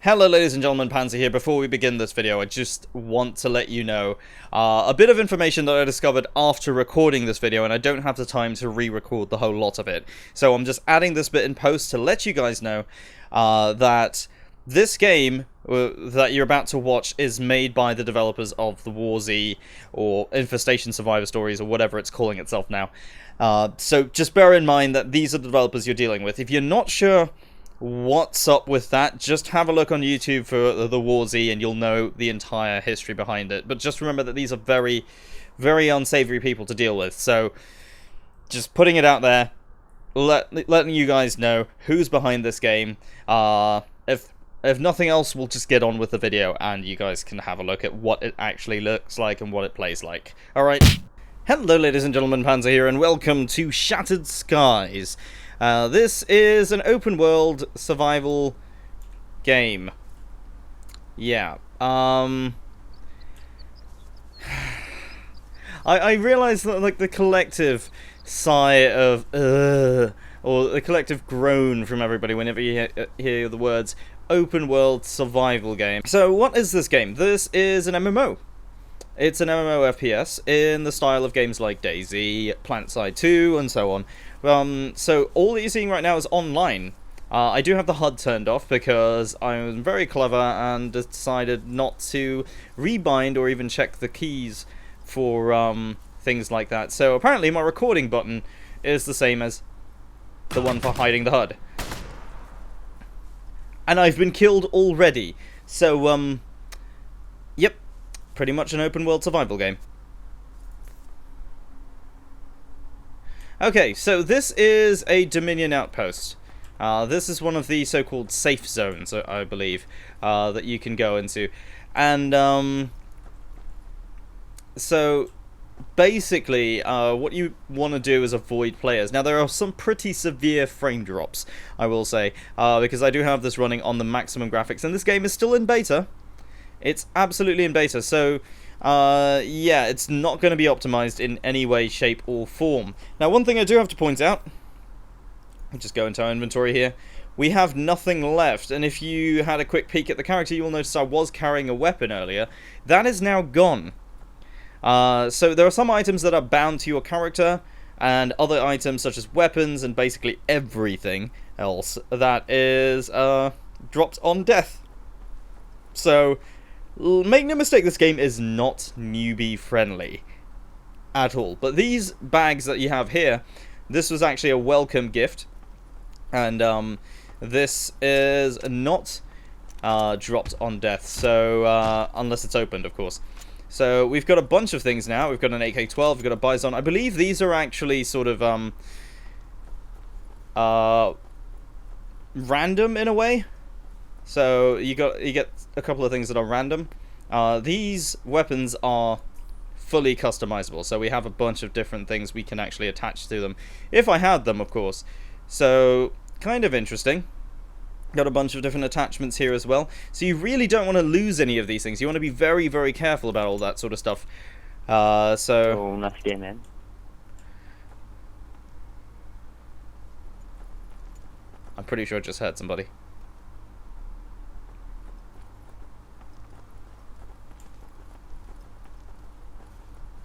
Hello ladies and gentlemen, Panzer here. Before we begin this video, I just want to let you know a bit of information that I discovered after recording this video, and I don't have the time to re-record the whole lot of it. So I'm just adding this bit in post to let you guys know that this game that you're about to watch is made by the developers of the WarZ, or Infestation Survivor Stories, or whatever it's calling itself now. So just bear in mind that these are the developers you're dealing with. If you're not sure what's up with that, just have a look on YouTube for the WarZ and you'll know the entire history behind it. But just remember that these are very, very unsavory people to deal with. So, just putting it out there, letting you guys know who's behind this game. If nothing else, we'll just get on with the video and you guys can have a look at what it actually looks like and what it plays like. Alright. Hello ladies and gentlemen, Panzer here, and welcome to Shattered Skies. This is an open world survival game. Yeah. I realize that, like, the collective sigh of or the collective groan from everybody whenever you hear the words open world survival game. So what is this game? This is an MMO. It's an MMO FPS in the style of games like DayZ, PlanetSide 2, and so on. So all that you're seeing right now is online. I do have the HUD turned off because I was very clever and decided not to rebind or even check the keys for things like that. So apparently my recording button is the same as the one for hiding the HUD. And I've been killed already. So, yep. Pretty much an open world survival game. Okay, so this is a Dominion outpost. This is one of the so-called safe zones, I believe, that you can go into. And, so, basically, what you want to do is avoid players. Now, there are some pretty severe frame drops, I will say, because I do have this running on the maximum graphics, and this game is still in beta. It's absolutely in beta, so yeah, it's not going to be optimized in any way, shape, or form. Now, one thing I do have to point out, I'll just go into our inventory here, we have nothing left, and if you had a quick peek at the character, you will notice I was carrying a weapon earlier. That is now gone. So there are some items that are bound to your character, and other items such as weapons and basically everything else that is dropped on death. So, make no mistake, this game is not newbie friendly at all. But these bags that you have here, this was actually a welcome gift. And this is not dropped on death, so unless it's opened, of course. So we've got a bunch of things now. We've got an AK-12, we've got a Bison. I believe these are actually sort of random in a way. So you get a couple of things that are random. These weapons are fully customizable, so we have a bunch of different things we can actually attach to them, if I had them, of course. So kind of interesting. Got a bunch of different attachments here as well. So you really don't want to lose any of these things. You want to be very, very careful about all that sort of stuff. Oh, nice game, man. I'm pretty sure I just heard somebody.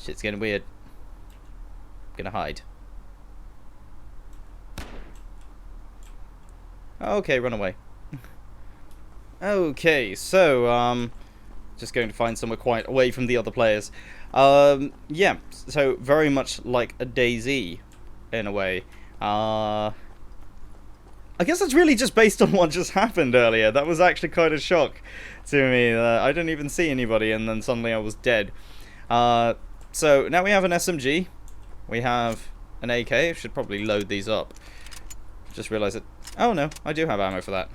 Shit's getting weird. I'm gonna hide. Okay, run away. Okay, so, just going to find somewhere quiet away from the other players. Yeah, so very much like a DayZ, in a way. I guess it's really just based on what just happened earlier. That was actually quite a shock to me. I didn't even see anybody, and then suddenly I was dead. So, now we have an SMG. We have an AK. I should probably load these up. Just realised it. Oh no, I do have ammo for that.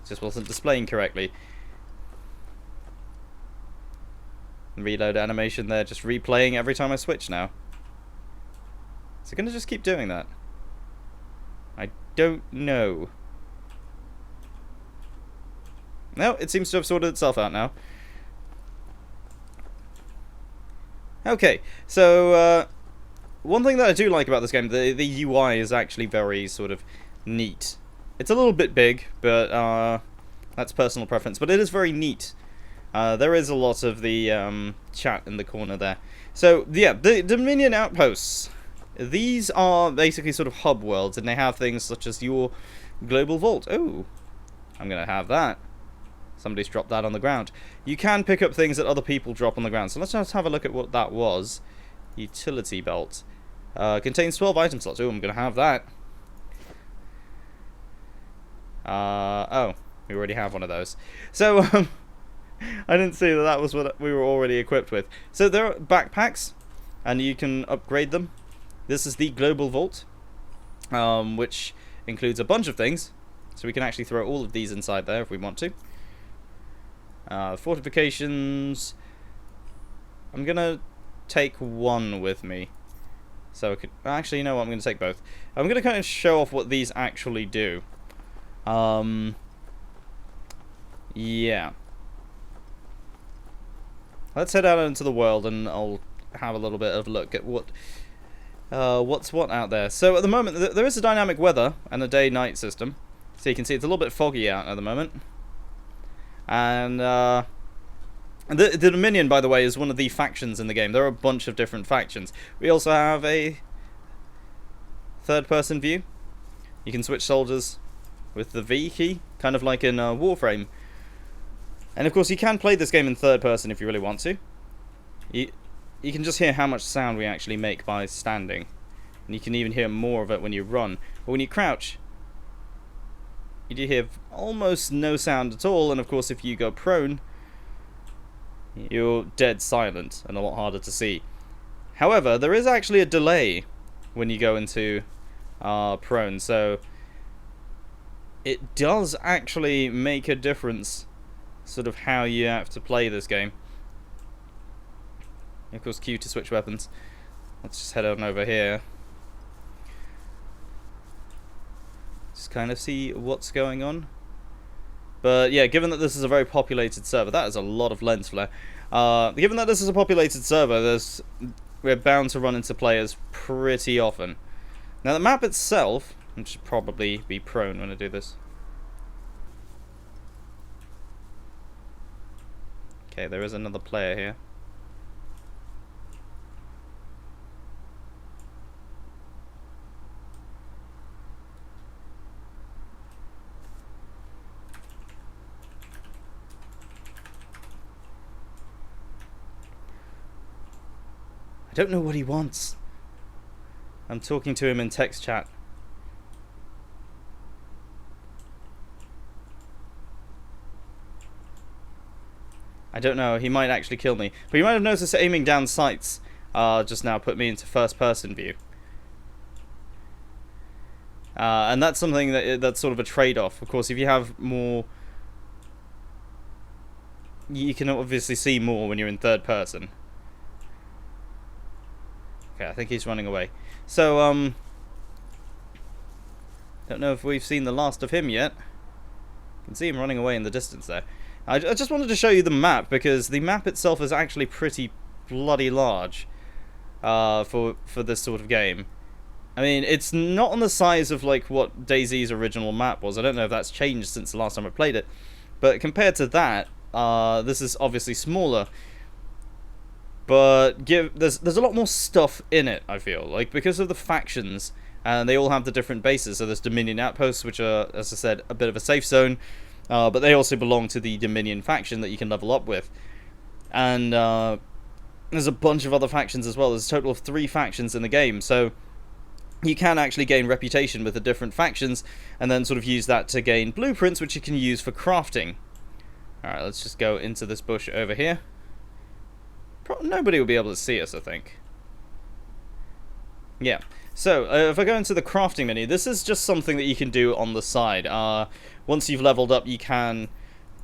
It just wasn't displaying correctly. Reload animation there, just replaying every time I switch now. Is it going to just keep doing that? I don't know. No, it seems to have sorted itself out now. Okay, so one thing that I do like about this game, the UI is actually very sort of neat. It's a little bit big, but That's personal preference, but it is very neat. There is a lot of the chat in the corner there. So, yeah, the Dominion outposts. These are basically sort of hub worlds, and they have things such as your global vault. Oh, I'm going to have that. Somebody's dropped that on the ground. You can pick up things that other people drop on the ground. So let's just have a look at what that was. Utility belt. Contains 12 item slots. Oh, I'm going to have that. Oh, we already have one of those. So, I didn't see that that was what we were already equipped with. So there are backpacks, and you can upgrade them. This is the Global Vault, which includes a bunch of things. So we can actually throw all of these inside there if we want to. Fortifications. I'm going to take one with me. So I could... Actually, you know what? I'm going to take both. I'm going to kind of show off what these actually do. Yeah. Let's head out into the world and I'll have a little bit of a look at what's what out there. So at the moment, there is a dynamic weather and a day-night system. So you can see it's a little bit foggy out at the moment. And the Dominion, by the way, is one of the factions in the game. There are a bunch of different factions. We also have a third-person view. You can switch soldiers with the V key, kind of like in Warframe. And of course, you can play this game in third person if you really want to. You can just hear how much sound we actually make by standing. And you can even hear more of it when you run. But when you crouch, you do hear almost no sound at all. And of course, if you go prone, you're dead silent and a lot harder to see. However, there is actually a delay when you go into prone. So it does actually make a difference, sort of how you have to play this game. Of course, Q to switch weapons. Let's just head on over here. Just kind of see what's going on. But yeah, given that this is a very populated server, that is a lot of lens flare. Given that this is a populated server, we're bound to run into players pretty often. Now the map itself, I should probably be prone when I do this. Okay, there is another player here. I don't know what he wants. I'm talking to him in text chat. I don't know, he might actually kill me. But you might have noticed aiming down sights just now put me into first person view. And that's something that's sort of a trade-off. Of course, if you have more... You can obviously see more when you're in third person. Okay, I think he's running away. So, don't know if we've seen the last of him yet. You can see him running away in the distance there. I just wanted to show you the map, because the map itself is actually pretty bloody large for this sort of game. I mean, it's not on the size of like what DayZ's original map was. I don't know if that's changed since the last time I played it. But compared to that, this is obviously smaller. But there's a lot more stuff in it, I feel. Like, because of the factions, and they all have the different bases. So there's Dominion outposts, which are, as I said, a bit of a safe zone. But they also belong to the Dominion faction that you can level up with. And there's a bunch of other factions as well. There's a total of 3 factions in the game. So you can actually gain reputation with the different factions, and then sort of use that to gain blueprints, which you can use for crafting. Alright, let's just go into this bush over here. Nobody will be able to see us, I think. Yeah. So, if I go into the crafting menu, this is just something that you can do on the side. Once you've leveled up, you can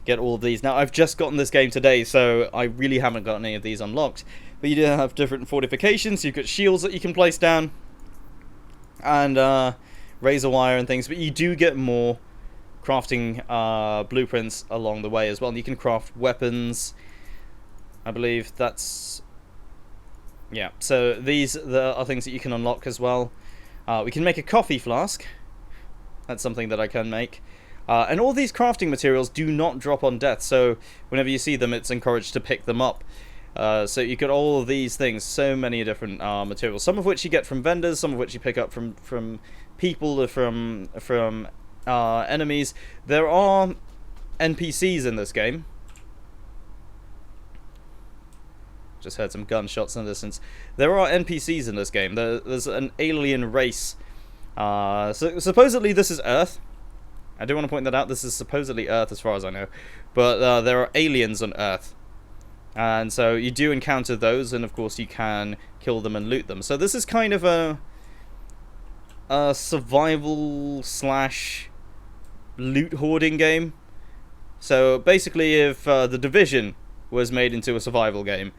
get all of these. Now, I've just gotten this game today, so I really haven't got any of these unlocked. But you do have different fortifications. You've got shields that you can place down. And razor wire and things. But you do get more crafting blueprints along the way as well. And you can craft weapons. I believe that's... Yeah, so these are things that you can unlock as well. We can make a coffee flask. That's something that I can make. And all these crafting materials do not drop on death, so whenever you see them, it's encouraged to pick them up. So you get all of these things, so many different materials, some of which you get from vendors, some of which you pick up from people, or from enemies. There are NPCs in this game. Just heard some gunshots in the distance. There are NPCs in this game. There's an alien race. So supposedly this is Earth. I do want to point that out. This is supposedly Earth as far as I know. But there are aliens on Earth. And so you do encounter those, and of course you can kill them and loot them. So this is kind of a survival slash loot hoarding game. So basically, if The Division was made into a survival game,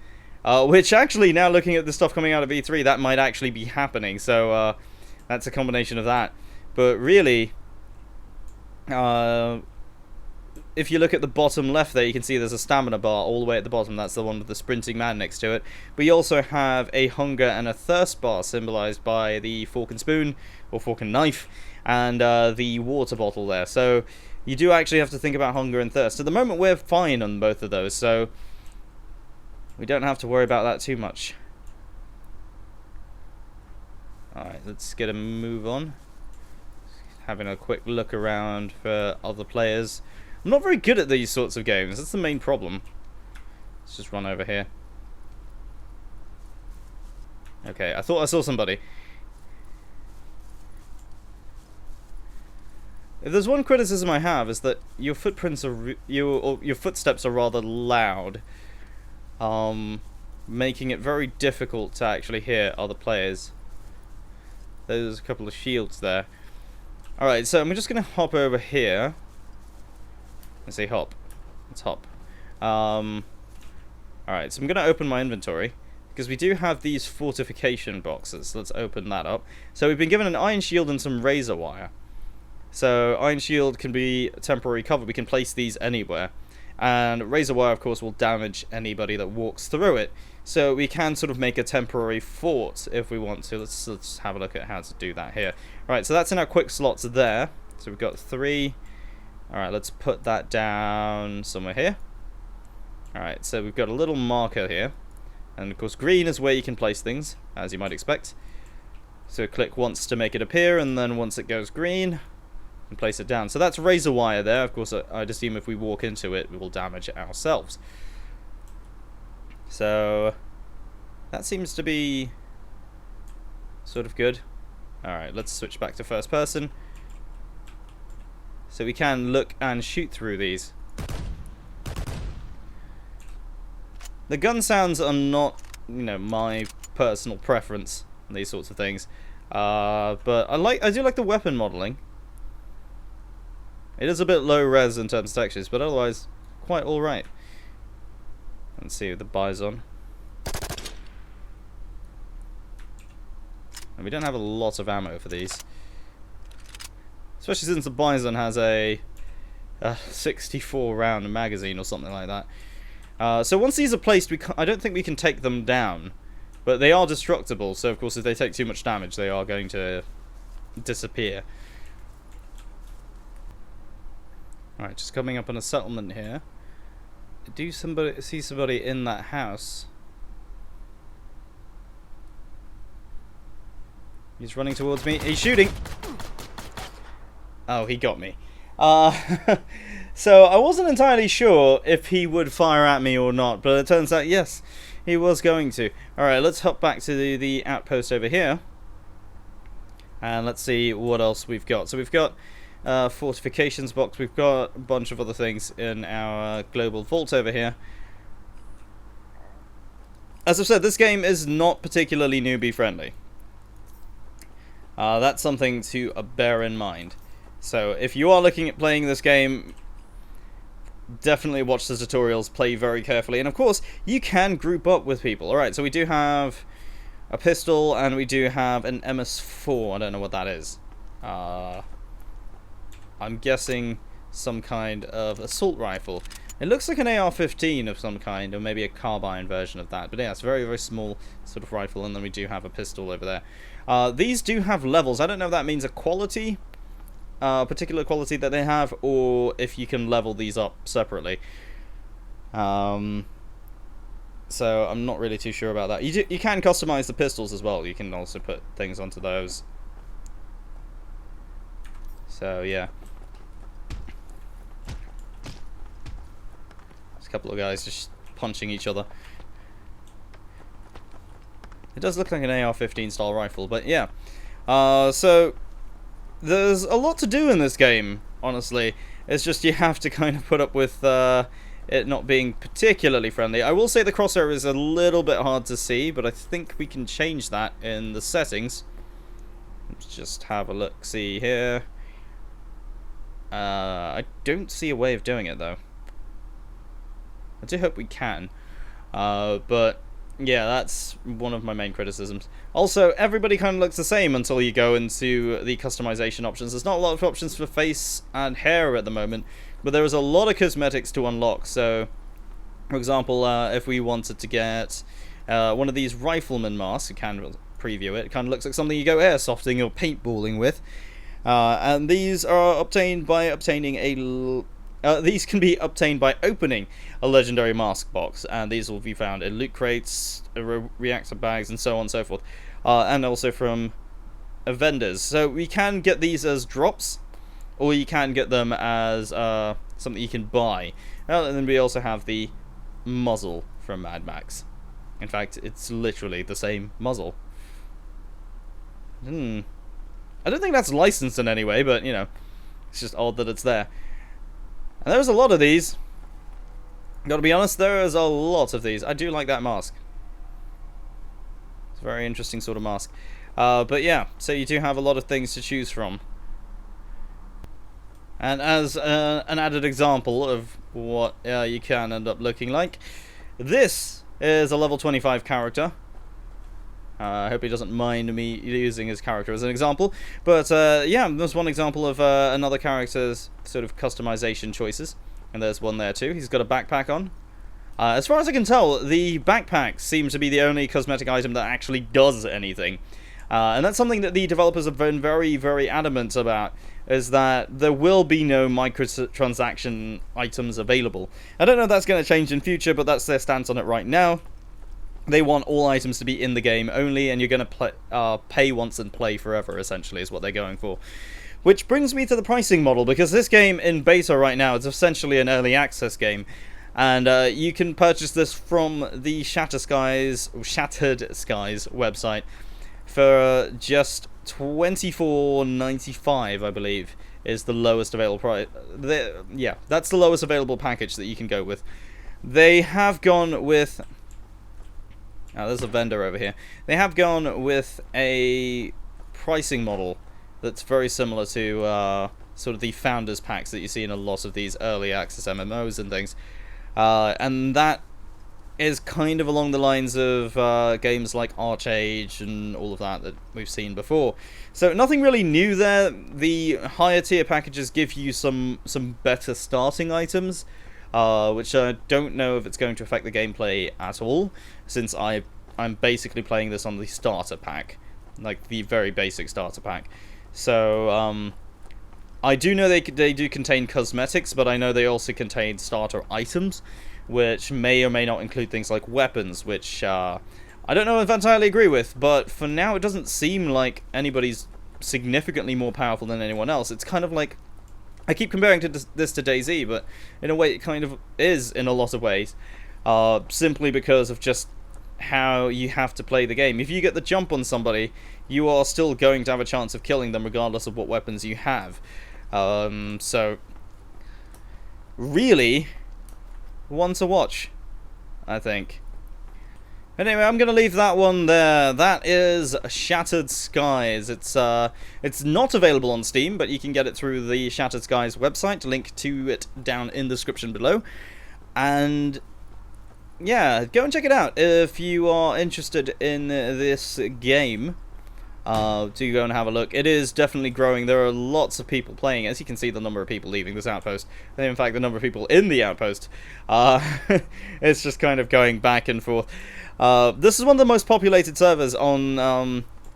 which actually, now looking at the stuff coming out of E3, that might actually be happening. So that's a combination of that. But really, if you look at the bottom left there, you can see there's a stamina bar all the way at the bottom. That's the one with the sprinting man next to it. But you also have a hunger and a thirst bar, symbolized by the fork and spoon, or fork and knife, and the water bottle there. So you do actually have to think about hunger and thirst. At the moment, we're fine on both of those, so we don't have to worry about that too much. Alright, let's get a move on. Having a quick look around for other players. I'm not very good at these sorts of games. That's the main problem. Let's just run over here. Okay, I thought I saw somebody. If there's one criticism I have, is that your footprints are your footsteps are rather loud, making it very difficult to actually hear other players. There's a couple of shields there. All right, so I'm just gonna hop over here. I say hop. Let's hop. All right, so I'm gonna open my inventory because we do have these fortification boxes. Let's open that up. So we've been given an iron shield and some razor wire. So iron shield can be temporary cover. We can place these anywhere. And razor wire, of course, will damage anybody that walks through it. So we can sort of make a temporary fort if we want to. Let's have a look at how to do that here. Right, so that's in our quick slots there. So we've got 3. Alright, let's put that down somewhere here. Alright, so we've got a little marker here. And of course, green is where you can place things, as you might expect. So click once to make it appear, and then once it goes green, and place it down. So that's razor wire there. Of course, I'd assume if we walk into it, we will damage it ourselves. So that seems to be sort of good. Alright, let's switch back to first person. So we can look and shoot through these. The gun sounds are not, my personal preference on these sorts of things. But I do like the weapon modeling. It is a bit low res in terms of textures, but otherwise quite alright. Let's see the Bison. And we don't have a lot of ammo for these. Especially since the Bison has a 64 round magazine or something like that. So once these are placed, I don't think we can take them down. But they are destructible, so of course if they take too much damage, they are going to disappear. Alright, just coming up on a settlement here. Do see somebody in that house? He's running towards me. He's shooting! Oh, he got me. So I wasn't entirely sure if he would fire at me or not, but it turns out, yes, he was going to. Alright, let's hop back to the outpost over here. And let's see what else we've got. So we've got fortifications box. We've got a bunch of other things in our global vault over here. As I've said, this game is not particularly newbie friendly. That's something to bear in mind. So if you are looking at playing this game, definitely watch the tutorials, play very carefully, and of course you can group up with people. Alright, so we do have a pistol and we do have an MS4. I don't know what that is. I'm guessing some kind of assault rifle. It looks like an AR-15 of some kind, or maybe a carbine version of that. But yeah, it's a very, very small sort of rifle, and then we do have a pistol over there. These do have levels. I don't know if that means a quality particular quality that they have, or if you can level these up separately. So I'm not really too sure about that. You can customize the pistols as well. You can also put things onto those. So yeah. There's a couple of guys just punching each other. It does look like an AR-15 style rifle, but yeah. So there's a lot to do in this game, honestly. It's just you have to kind of put up with it not being particularly friendly. I will say the crosshair is a little bit hard to see, but I think we can change that in the settings. Let's just have a look, see here. I don't see a way of doing it, though. I do hope we can. But yeah, that's one of my main criticisms. Also, everybody kind of looks the same until you go into the customization options. There's not a lot of options for face and hair at the moment, but there is a lot of cosmetics to unlock. So, for example, if we wanted to get one of these rifleman masks, you can preview it. It kind of looks like something you go airsofting or paintballing with. And these are obtained by obtaining these can be obtained by opening a legendary mask box, and these will be found in loot crates, reactor bags, and so on and so forth, and also from vendors. So we can get these as drops, or you can get them as something you can buy. And then we also have the muzzle from Mad Max. In fact, it's literally the same muzzle. I don't think that's licensed in any way, but, you know, it's just odd that it's there. And there's a lot of these. Gotta be honest, there is a lot of these. I do like that mask. It's a very interesting sort of mask. But yeah, so you do have a lot of things to choose from. And as an added example of what you can end up looking like, this is a level 25 character. I hope he doesn't mind me using his character as an example. But yeah, there's one example of another character's sort of customization choices. And there's one there too. He's got a backpack on. As far as I can tell, the backpack seems to be the only cosmetic item that actually does anything. And that's something that the developers have been very, very adamant about, is that there will be no microtransaction items available. I don't know if that's going to change in future, but that's their stance on it right now. They want all items to be in the game only, and you're going to pay once and play forever, essentially, is what they're going for. Which brings me to the pricing model, because this game in beta right now is essentially an early access game. And you can purchase this from the Shattered Skies website for just $24.95, I believe, is the lowest available price. Yeah, that's the lowest available package that you can go with. They have gone with... Oh, there's a vendor over here. They have gone with a pricing model that's very similar to sort of the founders packs that you see in a lot of these early access MMOs and things. And that is kind of along the lines of games like Archage and all of that we've seen before. So nothing really new there. The higher tier packages give you some better starting items, which I don't know if it's going to affect the gameplay at all, since I'm basically playing this on the starter pack, like the very basic starter pack. So I do know they do contain cosmetics, but I know they also contain starter items, which may or may not include things like weapons, which I don't know if I entirely agree with, but for now it doesn't seem like anybody's significantly more powerful than anyone else. It's kind of like, I keep comparing this to DayZ, but in a way it kind of is in a lot of ways, simply because of just how you have to play the game. If you get the jump on somebody, you are still going to have a chance of killing them regardless of what weapons you have. So really one to watch, I think. Anyway, I'm going to leave that one there. That is Shattered Skies. It's not available on Steam, but you can get it through the Shattered Skies website. Link to it down in the description below. And yeah, go and check it out if you are interested in this game. Do go and have a look. It is definitely growing. There are lots of people playing. As you can see, the number of people leaving this outpost, and in fact the number of people in the outpost, it's just kind of going back and forth. This is one of the most populated servers on